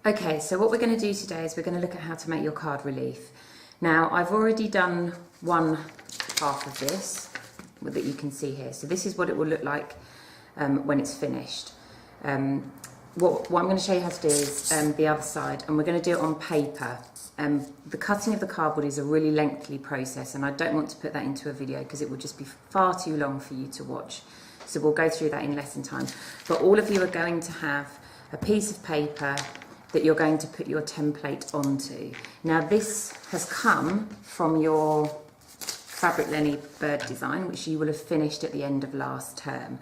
Okay, so what we're going to do today is we're going to look at how to make your card relief. Now, I've already done one half of this that you can see here. So this is what it will look like when it's finished. What I'm going to show you how to do is the other side, and we're going to do it on paper. The cutting of the cardboard is a really lengthy process, and I don't want to put that into a video because it would just be far too long for you to watch. So we'll go through that in lesson time. But all of you are going to have a piece of paper that you're going to put your template onto. Now this has come from your Fabric Lenny bird design, which you will have finished at the end of last term.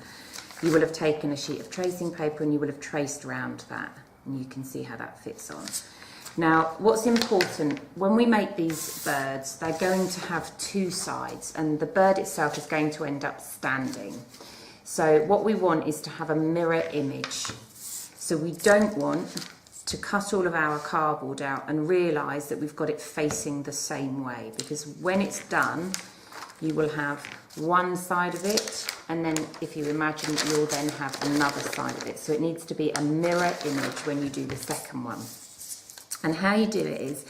You will have taken a sheet of tracing paper and you will have traced around that, and you can see how that fits on. Now, what's important, when we make these birds, they're going to have two sides, and the bird itself is going to end up standing. So what we want is to have a mirror image. So we don't want to cut all of our cardboard out and realise that we've got it facing the same way, because when it's done, you will have one side of it, and then if you imagine, you'll then have another side of it. So it needs to be a mirror image when you do the second one. And how you do it is,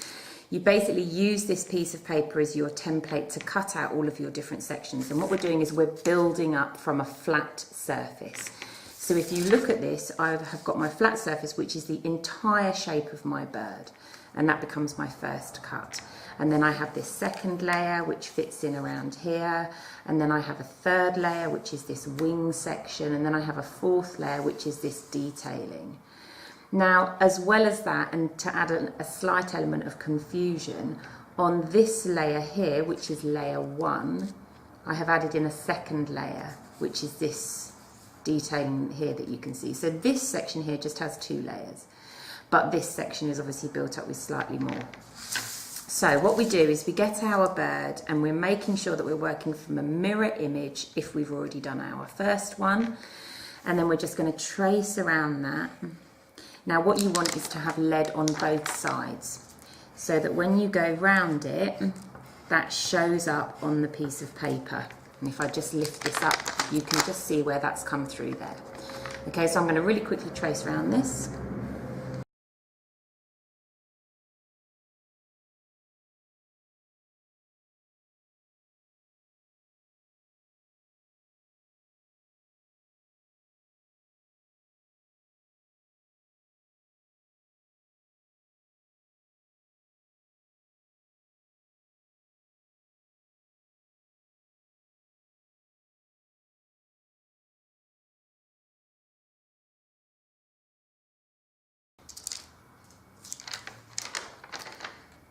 you basically use this piece of paper as your template to cut out all of your different sections. And what we're doing is we're building up from a flat surface. So if you look at this, I have got my flat surface, which is the entire shape of my bird, and that becomes my first cut. And then I have this second layer, which fits in around here, and then I have a third layer, which is this wing section, and then I have a fourth layer, which is this detailing. Now, as well as that, and to add a slight element of confusion, on this layer here, which is layer 1, I have added in a second layer, which is this detailing here that you can see. So this section here just has 2 layers, but this section is obviously built up with slightly more. So what we do is we get our bird and we're making sure that we're working from a mirror image if we've already done our first one, and then we're just going to trace around that. Now what you want is to have lead on both sides, so that when you go round it, that shows up on the piece of paper. And if I just lift this up, you can just see where that's come through there. Okay, so I'm going to really quickly trace around this.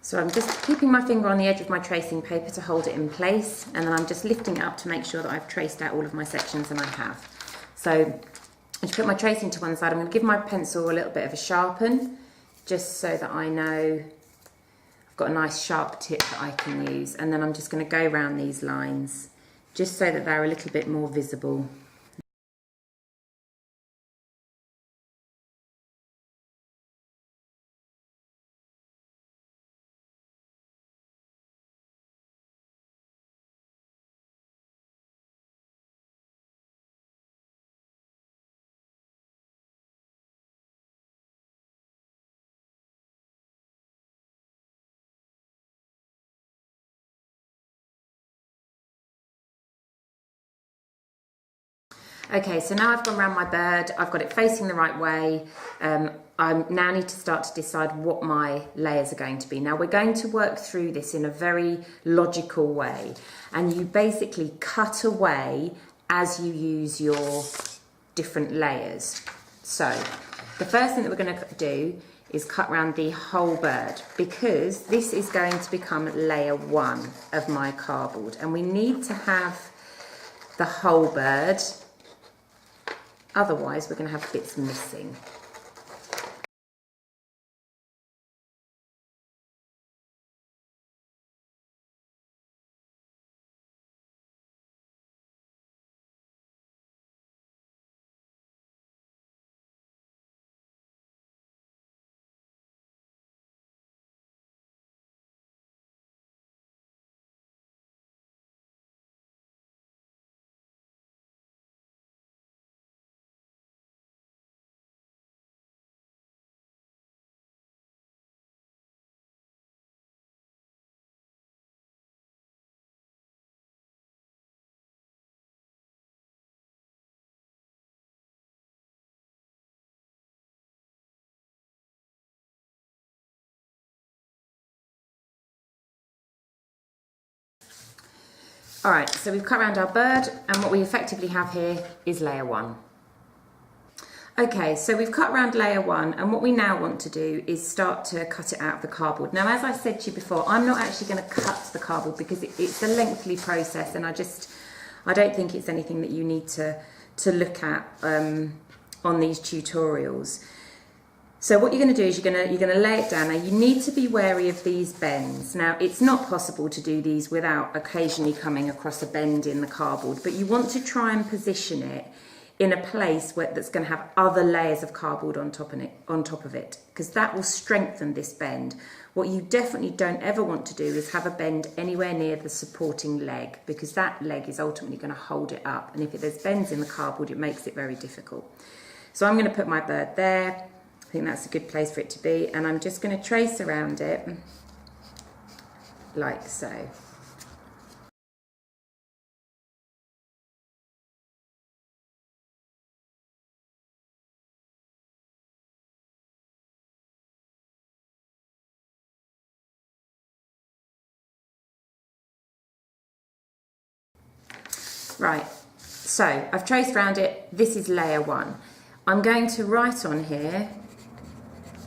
So I'm just keeping my finger on the edge of my tracing paper to hold it in place, and then I'm just lifting it up to make sure that I've traced out all of my sections, and I have. So I just put my tracing to one side. I'm going to give my pencil a little bit of a sharpen, just so that I know I've got a nice sharp tip that I can use, and then I'm just going to go around these lines, just so that they're a little bit more visible. Okay, so now I've gone around my bird, I've got it facing the right way. I now need to start to decide what my layers are going to be. Now we're going to work through this in a very logical way, and you basically cut away as you use your different layers. So the first thing that we're going to do is cut around the whole bird, because this is going to become layer 1 of my cardboard, and we need to have the whole bird. Otherwise, we're going to have bits missing. All right, so we've cut around our bird, and what we effectively have here is layer 1. Okay, so we've cut around layer 1, and what we now want to do is start to cut it out of the cardboard. Now, as I said to you before, I'm not actually going to cut the cardboard because it's a lengthy process, and I don't think it's anything that you need to look at on these tutorials. So what you're going to do is you're going to lay it down. Now, you need to be wary of these bends. Now, it's not possible to do these without occasionally coming across a bend in the cardboard, but you want to try and position it in a place that's going to have other layers of cardboard on top of it, because that will strengthen this bend. What you definitely don't ever want to do is have a bend anywhere near the supporting leg, because that leg is ultimately going to hold it up, and if there's bends in the cardboard, it makes it very difficult. So I'm going to put my bird there. I think that's a good place for it to be, and I'm just going to trace around it like so. Right, so I've traced around it. This is layer 1. I'm going to write on here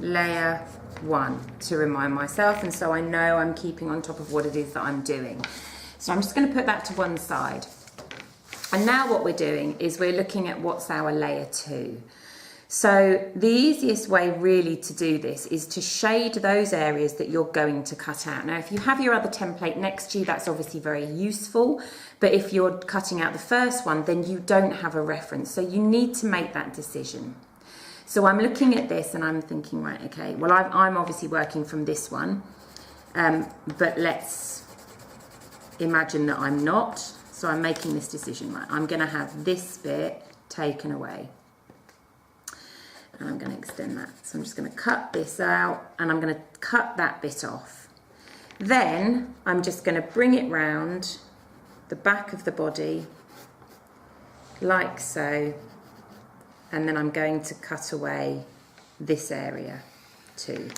layer 1 to remind myself, and so I know I'm keeping on top of what it is that I'm doing. So I'm just going to put that to one side. And now what we're doing is we're looking at what's our layer 2. So the easiest way really to do this is to shade those areas that you're going to cut out. Now, if you have your other template next to you, that's obviously very useful. But if you're cutting out the first one, then you don't have a reference. So you need to make that decision. So I'm looking at this and I'm thinking, right, okay, well, I'm obviously working from this one. But let's imagine that I'm not. So I'm making this decision, right? I'm going to have this bit taken away. And I'm going to extend that. So I'm just going to cut this out and I'm going to cut that bit off. Then I'm just going to bring it round the back of the body like so, and then I'm going to cut away this area too.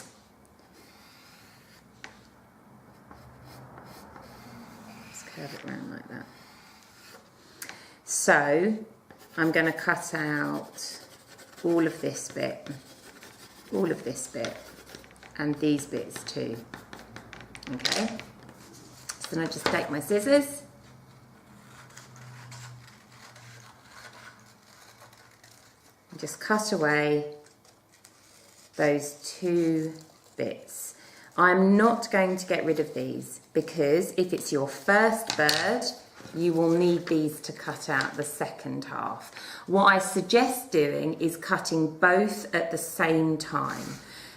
Just curve it around like that. So I'm going to cut out all of this bit, and these bits too. Okay, so then I just take my scissors and just cut away those 2 bits. I'm not going to get rid of these because if it's your first bird, you will need these to cut out the second half. What I suggest doing is cutting both at the same time.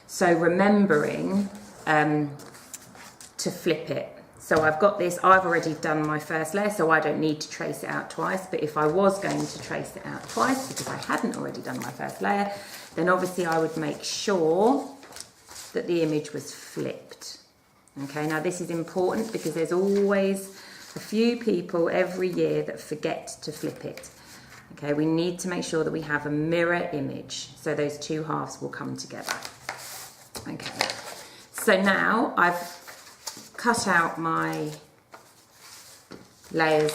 So remembering to flip it. So I've got this, I've already done my first layer, so I don't need to trace it out twice. But if I was going to trace it out twice, because I hadn't already done my first layer, then obviously I would make sure that the image was flipped. Okay, now this is important because there's always a few people every year that forget to flip it. Okay, we need to make sure that we have a mirror image so those 2 halves will come together. Okay, so now I've cut out my layers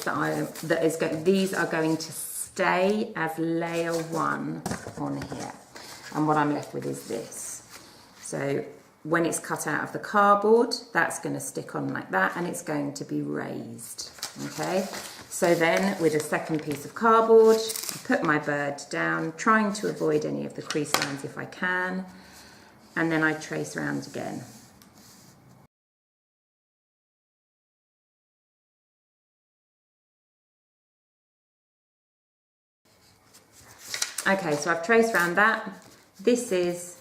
these are going to stay as layer 1 on here, and what I'm left with is this. So when it's cut out of the cardboard, that's going to stick on like that, and it's going to be raised. Okay, so then with a second piece of cardboard, I put my bird down, trying to avoid any of the crease lines if I can, and then I trace around again. Okay, so I've traced around that. This is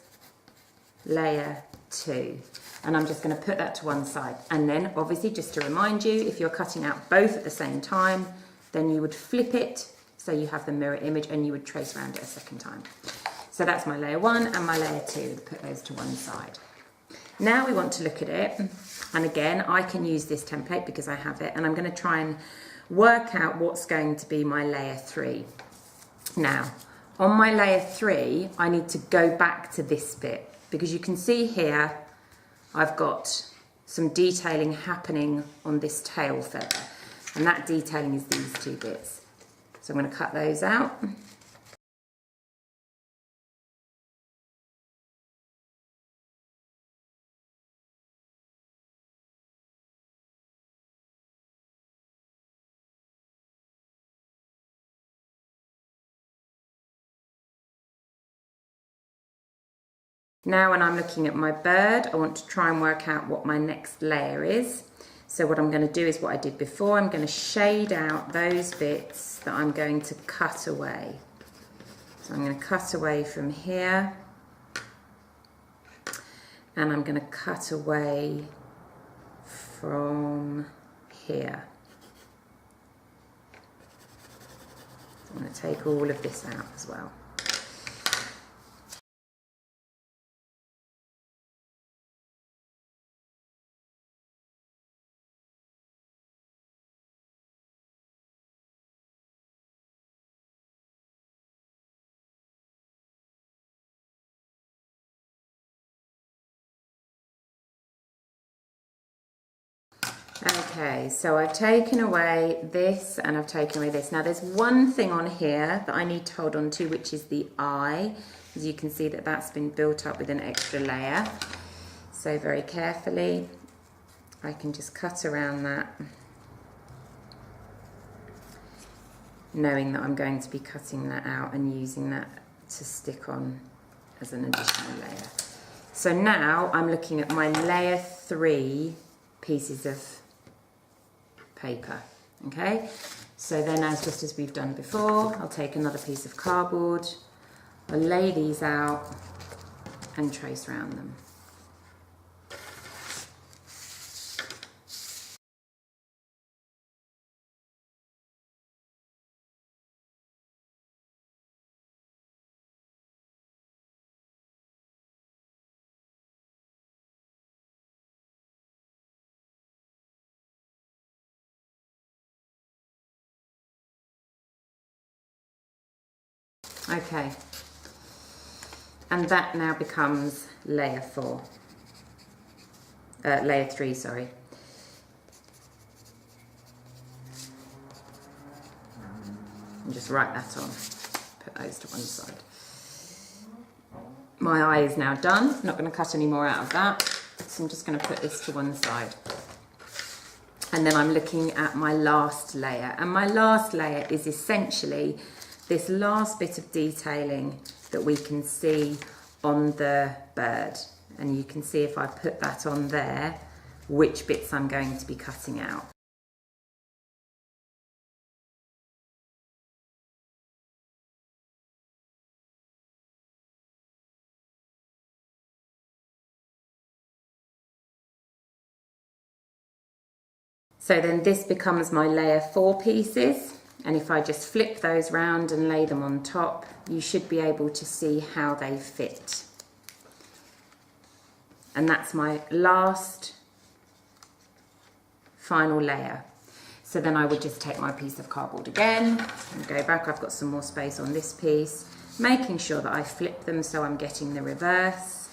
layer 2, and I'm just going to put that to one side. And then obviously, just to remind you, if you're cutting out both at the same time, then you would flip it so you have the mirror image, and you would trace around it a second time. So that's my layer 1 and my layer 2. Put those to one side. Now we want to look at it, and again I can use this template because I have it, and I'm going to try and work out what's going to be my layer 3. Now on my layer 3 I need to go back to this bit, because you can see here I've got some detailing happening on this tail feather. And that detailing is these two bits. So I'm going to cut those out. Now when I'm looking at my bird, I want to try and work out what my next layer is. So what I'm going to do is what I did before. I'm going to shade out those bits that I'm going to cut away. So I'm going to cut away from here. And I'm going to cut away from here. I'm going to take all of this out as well. Okay, so I've taken away this and I've taken away this. Now there's one thing on here that I need to hold on to, which is the eye. As you can see that's been built up with an extra layer. So very carefully, I can just cut around that, knowing that I'm going to be cutting that out and using that to stick on as an additional layer. So now I'm looking at my layer 3 pieces of paper. Okay, so then just as we've done before, I'll take another piece of cardboard, I'll lay these out and trace around them. Okay, and that now becomes layer 4, layer 3, sorry. And just write that on, put those to one side. My eye is now done, I'm not going to cut any more out of that, so I'm just going to put this to one side. And then I'm looking at my last layer, and my last layer is essentially this last bit of detailing that we can see on the bird. And you can see if I put that on there, which bits I'm going to be cutting out. So then this becomes my layer 4 pieces. And if I just flip those round and lay them on top, you should be able to see how they fit. And that's my last final layer. So then I would just take my piece of cardboard again and go back. I've got some more space on this piece, making sure that I flip them so I'm getting the reverse.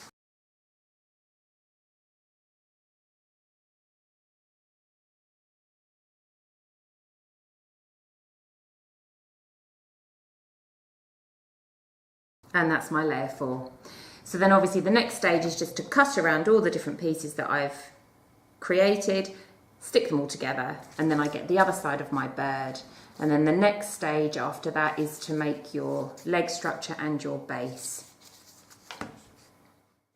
And that's my layer 4. So then obviously the next stage is just to cut around all the different pieces that I've created, stick them all together, and then I get the other side of my bird. And then the next stage after that is to make your leg structure and your base.